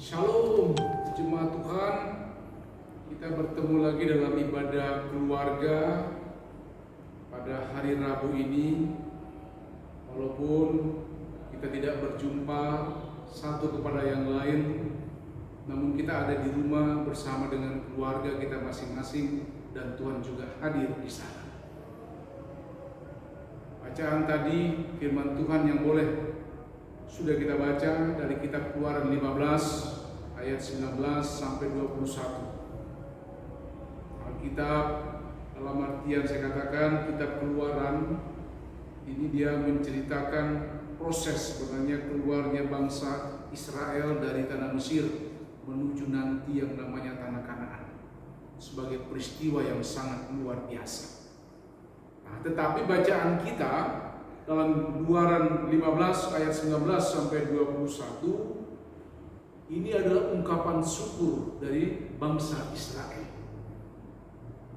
Shalom, jemaat Tuhan. Kita bertemu lagi dalam ibadah keluarga pada hari Rabu ini. Walaupun kita tidak berjumpa satu kepada yang lain, namun kita ada di rumah bersama dengan keluarga kita masing-masing dan Tuhan juga hadir di sana. Bacaan tadi firman Tuhan yang sudah kita baca dari kitab Keluaran 15 ayat 19 sampai 21. Alkitab dalam artian saya katakan kitab Keluaran ini dia menceritakan proses sebenarnya keluarnya bangsa Israel dari tanah Mesir menuju nanti yang namanya tanah Kanaan sebagai peristiwa yang sangat luar biasa. Nah, tetapi bacaan kita dalam Keluaran 15 ayat 19 sampai 21 ini adalah ungkapan syukur dari bangsa Israel.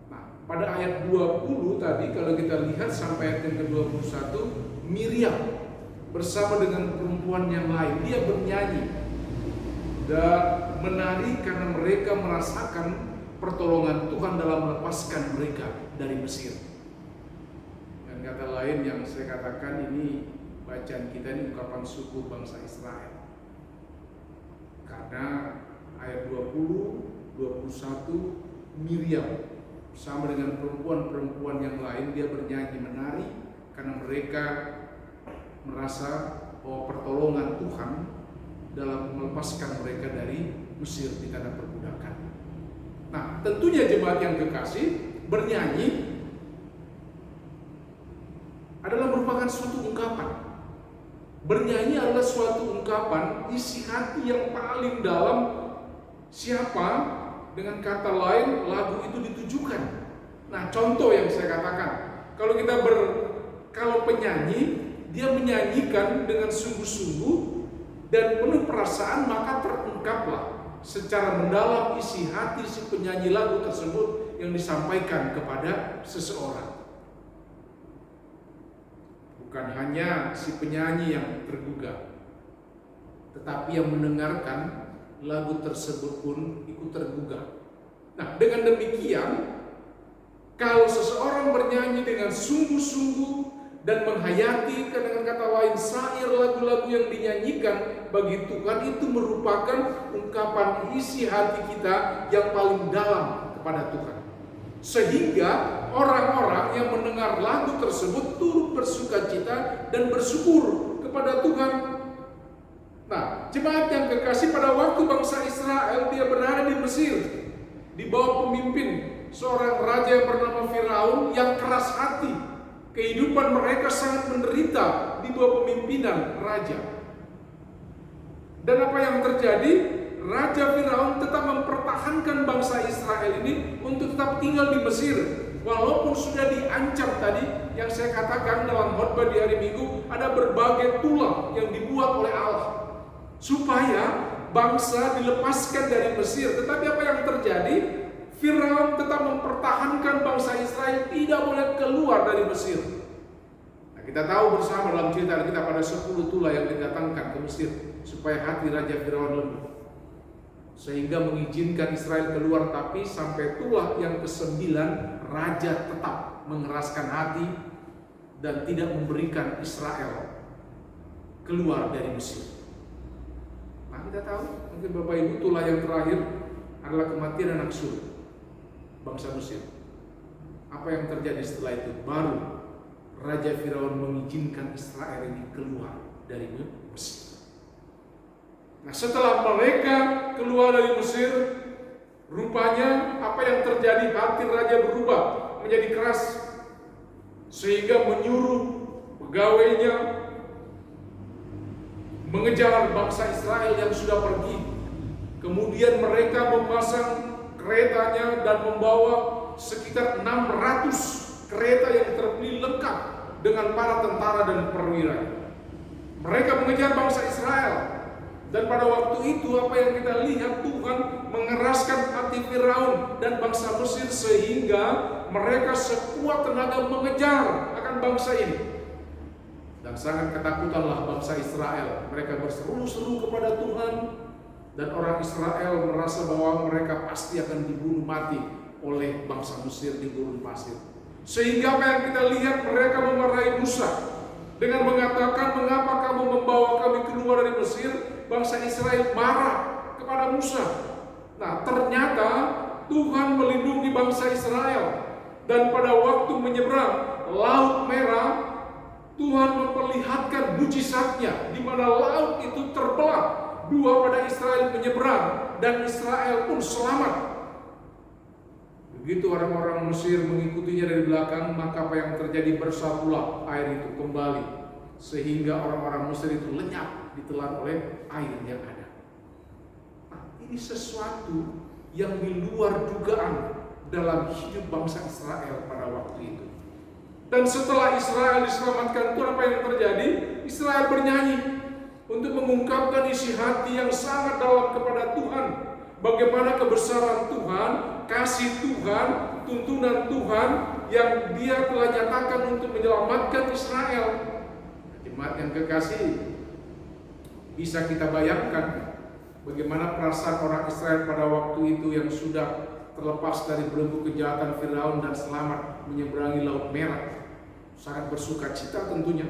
Nah, pada ayat 20 tadi kalau kita lihat sampai ayat yang ke-21, Miriam bersama dengan perempuan yang lain dia bernyanyi dan menari karena mereka merasakan pertolongan Tuhan dalam melepaskan mereka dari Mesir. Kata lain yang saya katakan ini bacaan kita ini ungkapan syukur bangsa Israel. Karena ayat 20, 21 Miriam bersama dengan perempuan-perempuan yang lain dia bernyanyi menari karena mereka merasa bahwa pertolongan Tuhan dalam melepaskan mereka dari Mesir di tanah perbudakan. Nah, tentunya jemaat yang kekasih bernyanyi adalah merupakan suatu ungkapan. Bernyanyi adalah suatu ungkapan isi hati yang paling dalam siapa, dengan kata lain lagu itu ditujukan. Nah, contoh yang saya katakan, kalau penyanyi dia menyanyikan dengan sungguh-sungguh dan penuh perasaan, maka terungkaplah secara mendalam isi hati si penyanyi lagu tersebut yang disampaikan kepada seseorang. Bukan hanya si penyanyi yang tergugah, tetapi yang mendengarkan lagu tersebut pun ikut tergugah. Nah, dengan demikian, kalau seseorang bernyanyi dengan sungguh-sungguh dan menghayati dengan kata lain syair lagu-lagu yang dinyanyikan bagi Tuhan, itu merupakan ungkapan isi hati kita yang paling dalam kepada Tuhan. Sehingga orang-orang yang mendengar lagu tersebut turut bersukacita dan bersyukur kepada Tuhan. Nah, jemaat yang kekasih, pada waktu bangsa Israel dia berada di Mesir di bawah pemimpin seorang raja yang bernama Firaun yang keras hati. Kehidupan mereka sangat menderita di bawah pemimpinan raja. Dan apa yang terjadi? Raja Firaun tetap mempertahankan bangsa Israel ini untuk tetap tinggal di Mesir. Walaupun sudah diancam tadi yang saya katakan dalam khotbah di hari Minggu, ada berbagai tulah yang dibuat oleh Allah supaya bangsa dilepaskan dari Mesir. Tetapi apa yang terjadi? Firaun tetap mempertahankan bangsa Israel tidak boleh keluar dari Mesir. Nah, kita tahu bersama dalam cerita kita pada 10 tulah yang didatangkan ke Mesir supaya hati Raja Firaun lembut, sehingga mengizinkan Israel keluar. Tapi sampai tulah yang ke-9 raja tetap mengeraskan hati dan tidak memberikan Israel keluar dari Mesir. Nah, kita tahu mungkin Bapak Ibu, tulah yang terakhir adalah kematian anak sulung bangsa Mesir. Apa yang terjadi setelah itu? Baru Raja Firaun mengizinkan Israel ini keluar dari Mesir. Nah, setelah mereka keluar dari Mesir, rupanya apa yang terjadi? Hati raja berubah menjadi keras, sehingga menyuruh pegawainya mengejar bangsa Israel yang sudah pergi. Kemudian mereka memasang keretanya dan membawa sekitar 600 kereta yang terpilih lengkap dengan para tentara dan perwira. Mereka mengejar bangsa Israel. Dan pada waktu itu apa yang kita lihat, Tuhan mengeraskan hati Firaun dan bangsa Mesir sehingga mereka sekuat tenaga mengejar akan bangsa ini. Dan sangat ketakutanlah bangsa Israel. Mereka berseru-seru kepada Tuhan Dan orang Israel merasa bahwa mereka pasti akan dibunuh mati oleh bangsa Mesir di gurun pasir. Sehingga apa yang kita lihat, mereka memarahi Musa dengan mengatakan, "Mengapa kamu membawa kami keluar dari Mesir?" Bangsa Israel marah kepada Musa. Nah, ternyata Tuhan melindungi bangsa Israel. Dan pada waktu menyeberang Laut Merah, Tuhan memperlihatkan mujizatnya, di mana laut itu terbelah dua pada Israel menyeberang, dan Israel pun selamat. Begitu orang-orang Mesir mengikutinya dari belakang, maka apa yang terjadi? Bersatulah air itu kembali, sehingga orang-orang Mesir itu lenyap ditelan oleh air yang ada. Nah, ini sesuatu yang di luar dugaan dalam hidup bangsa Israel pada waktu itu. Dan setelah Israel diselamatkan, itu apa yang terjadi? Israel bernyanyi untuk mengungkapkan isi hati yang sangat dalam kepada Tuhan. Bagaimana kebesaran Tuhan, kasih Tuhan, tuntunan Tuhan yang Dia telah nyatakan untuk menyelamatkan Israel. Jemaat yang kekasih, bisa kita bayangkan bagaimana perasaan orang Israel pada waktu itu yang sudah terlepas dari belenggu kejahatan Firaun dan selamat menyeberangi Laut Merah. Sangat bersuka cita tentunya,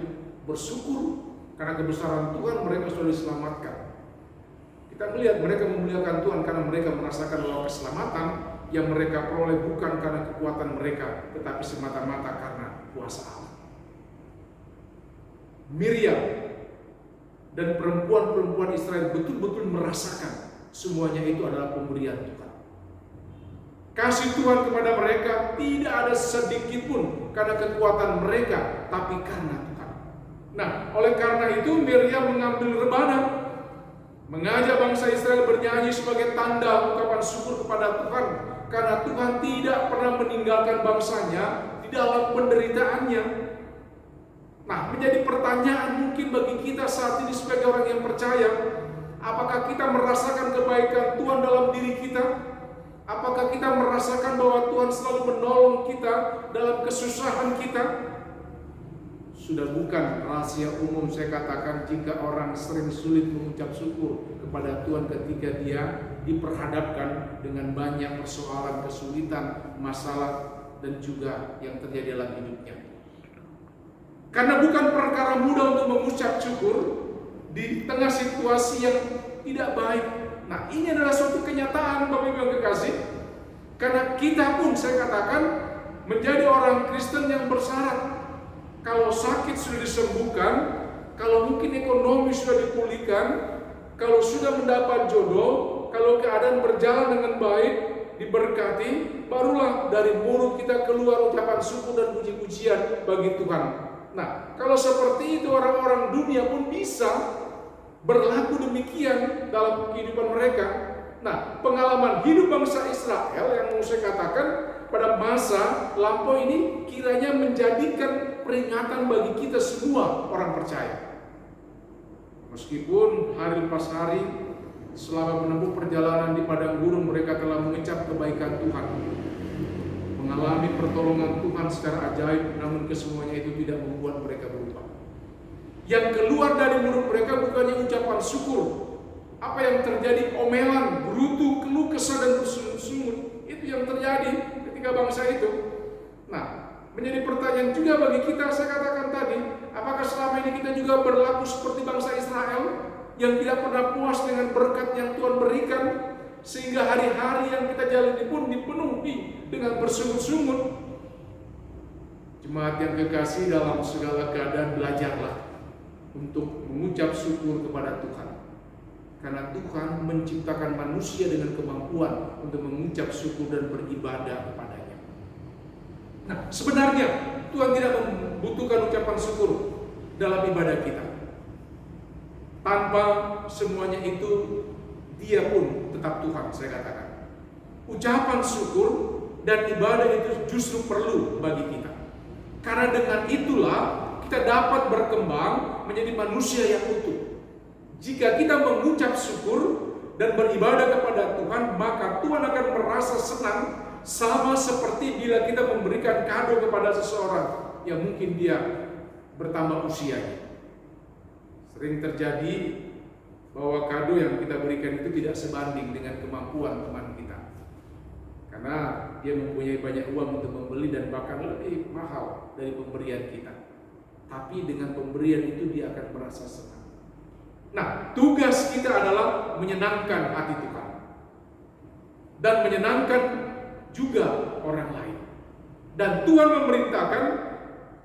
bersyukur karena kebesaran Tuhan mereka sudah diselamatkan. Kita melihat mereka memuliakan Tuhan karena mereka merasakan bahwa keselamatan yang mereka peroleh bukan karena kekuatan mereka, tetapi semata-mata karena kuasa Allah. Miriam dan perempuan-perempuan Israel betul-betul merasakan semuanya itu adalah pemberian Tuhan. Kasih Tuhan kepada mereka tidak ada sedikit pun karena kekuatan mereka, tapi karena Tuhan. Nah, oleh karena itu Miriam mengambil rebana, mengajak bangsa Israel bernyanyi sebagai tanda ungkapan syukur kepada Tuhan, karena Tuhan tidak pernah meninggalkan bangsanya di dalam penderitaannya. Nah, menjadi pertanyaan mungkin bagi kita saat ini sebagai orang yang percaya, apakah kita merasakan kebaikan Tuhan dalam diri kita? Apakah kita merasakan bahwa Tuhan selalu menolong kita dalam kesusahan kita? Sudah bukan rahasia umum saya katakan jika orang sering sulit mengucap syukur kepada Tuhan ketika dia diperhadapkan dengan banyak persoalan, kesulitan, masalah, dan juga yang terjadi dalam hidupnya. Karena bukan perkara mudah untuk mengucap syukur di tengah situasi yang tidak baik. Nah, ini adalah suatu kenyataan Bapak Ibu yang kekasih. Karena kita pun saya katakan menjadi orang Kristen yang bersyarat. Kalau sakit sudah disembuhkan, kalau mungkin ekonomi sudah dipulihkan, kalau sudah mendapat jodoh, kalau keadaan berjalan dengan baik, diberkati, barulah dari mulut kita keluar ucapan syukur dan puji-pujian bagi Tuhan. Nah, kalau seperti itu orang-orang dunia pun bisa berlaku demikian dalam kehidupan mereka. Nah, pengalaman hidup bangsa Israel yang mau saya katakan pada masa lampau ini kiranya menjadikan peringatan bagi kita semua orang percaya. Meskipun hari lepas hari selama menempuh perjalanan di padang gurun mereka telah mengecap kebaikan Tuhan, mengalami pertolongan Tuhan secara ajaib, namun kesemuanya itu tidak membuat mereka berubah. Yang keluar dari mulut mereka bukannya ucapan syukur. Apa yang terjadi? Omelan, berutu, keluh kesah dan bersungut-sungut. Itu yang terjadi ketika bangsa itu. Nah, menjadi pertanyaan juga bagi kita, saya katakan tadi, apakah selama ini kita juga berlaku seperti bangsa Israel yang tidak pernah puas dengan berkat yang Tuhan berikan, sehingga hari-hari yang kita jalani pun dipenuhi dengan bersungut-sungut. Jemaat yang kekasih, dalam segala keadaan belajarlah untuk mengucap syukur kepada Tuhan. Karena Tuhan menciptakan manusia dengan kemampuan untuk mengucap syukur dan beribadah kepada-Nya. Nah, sebenarnya Tuhan tidak membutuhkan ucapan syukur dalam ibadah kita. Tanpa semuanya itu, Dia pun tetap Tuhan, saya katakan. Ucapan syukur dan ibadah itu justru perlu bagi kita. Karena dengan itulah kita dapat berkembang menjadi manusia yang utuh. Jika kita mengucap syukur dan beribadah kepada Tuhan, maka Tuhan akan merasa senang, sama seperti bila kita memberikan kado kepada seseorang yang mungkin dia bertambah usianya. Sering terjadi bahwa kado yang kita berikan itu tidak sebanding dengan kemampuan teman kita. Karena dia mempunyai banyak uang untuk membeli dan bahkan lebih mahal dari pemberian kita. Tapi dengan pemberian itu dia akan merasa senang. Nah, tugas kita adalah menyenangkan hati Tuhan. Dan menyenangkan juga orang lain. Dan Tuhan memerintahkan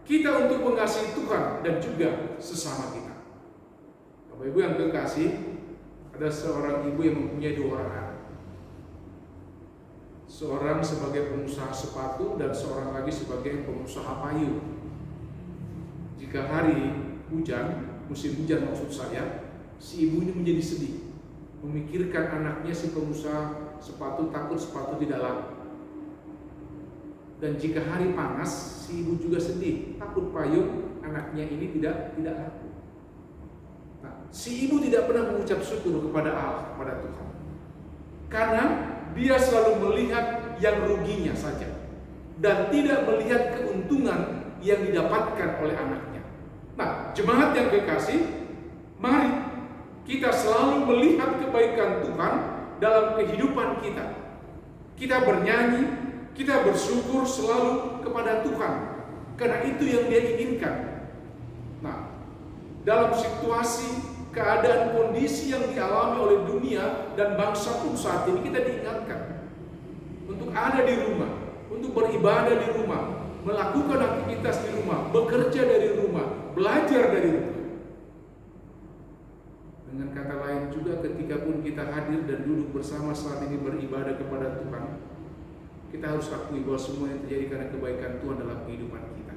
kita untuk mengasihi Tuhan dan juga sesama kita. Bapak Ibu yang kekasih, ada seorang ibu yang mempunyai 2 orang anak. Seorang sebagai pengusaha sepatu dan seorang lagi sebagai pengusaha payung. Jika hari hujan, musim hujan maksud saya, si ibu ini menjadi sedih, memikirkan anaknya si pengusaha sepatu, takut sepatu tidak laku. Dan jika hari panas, si ibu juga sedih, takut payung anaknya ini tidak laku. Nah, si ibu tidak pernah mengucap syukur kepada Allah, kepada Tuhan, karena dia selalu melihat yang ruginya saja dan tidak melihat keuntungan yang didapatkan oleh anaknya. Nah, jemaat yang kekasih, mari kita selalu melihat kebaikan Tuhan dalam kehidupan kita. Kita bernyanyi, kita bersyukur selalu kepada Tuhan, karena itu yang Dia inginkan. Nah, dalam situasi, keadaan, kondisi yang dialami oleh dunia dan bangsa pun saat ini, kita diingatkan untuk ada di rumah, untuk beribadah di rumah, melakukan aktivitas di rumah, bekerja dari rumah, belajar dari rumah. Dengan kata lain juga, ketika pun kita hadir dan duduk bersama saat ini beribadah kepada Tuhan, kita harus akui bahwa semua yang terjadi karena kebaikan Tuhan dalam kehidupan kita.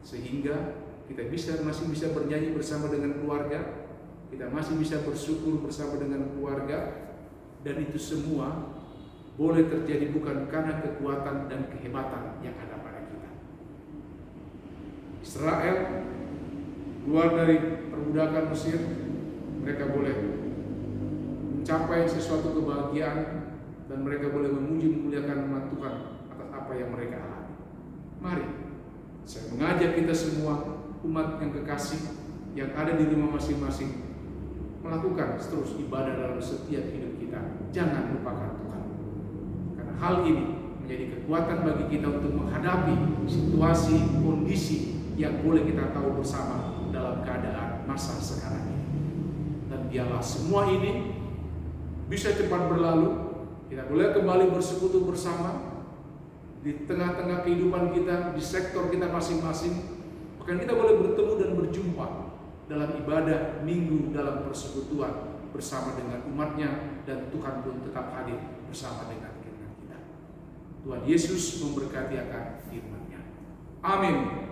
Sehingga kita masih bisa bernyanyi bersama dengan keluarga, kita masih bisa bersyukur bersama dengan keluarga, dan itu semua boleh terjadi bukan karena kekuatan dan kehebatan yang ada pada kita. Israel keluar dari perbudakan Mesir, mereka boleh mencapai sesuatu kebahagiaan dan mereka boleh memuji memuliakan nama Tuhan atas apa yang mereka alami. Mari, saya mengajak kita semua, umat yang kekasih yang ada di rumah masing-masing, melakukan terus ibadah dalam setiap hidup kita. Jangan lupakan Tuhan, karena hal ini menjadi kekuatan bagi kita untuk menghadapi situasi, kondisi yang boleh kita tahu bersama dalam keadaan masa sekarang ini. Dan biarlah semua ini bisa cepat berlalu. Kita boleh kembali bersekutu bersama di tengah-tengah kehidupan kita, di sektor kita masing-masing. Bahkan kita boleh bertemu dan berjumpa dalam ibadah minggu, dalam persekutuan bersama dengan umatnya, dan Tuhan pun tetap hadir bersama dengan kita. Tuhan Yesus memberkati akan firman-Nya. Amin.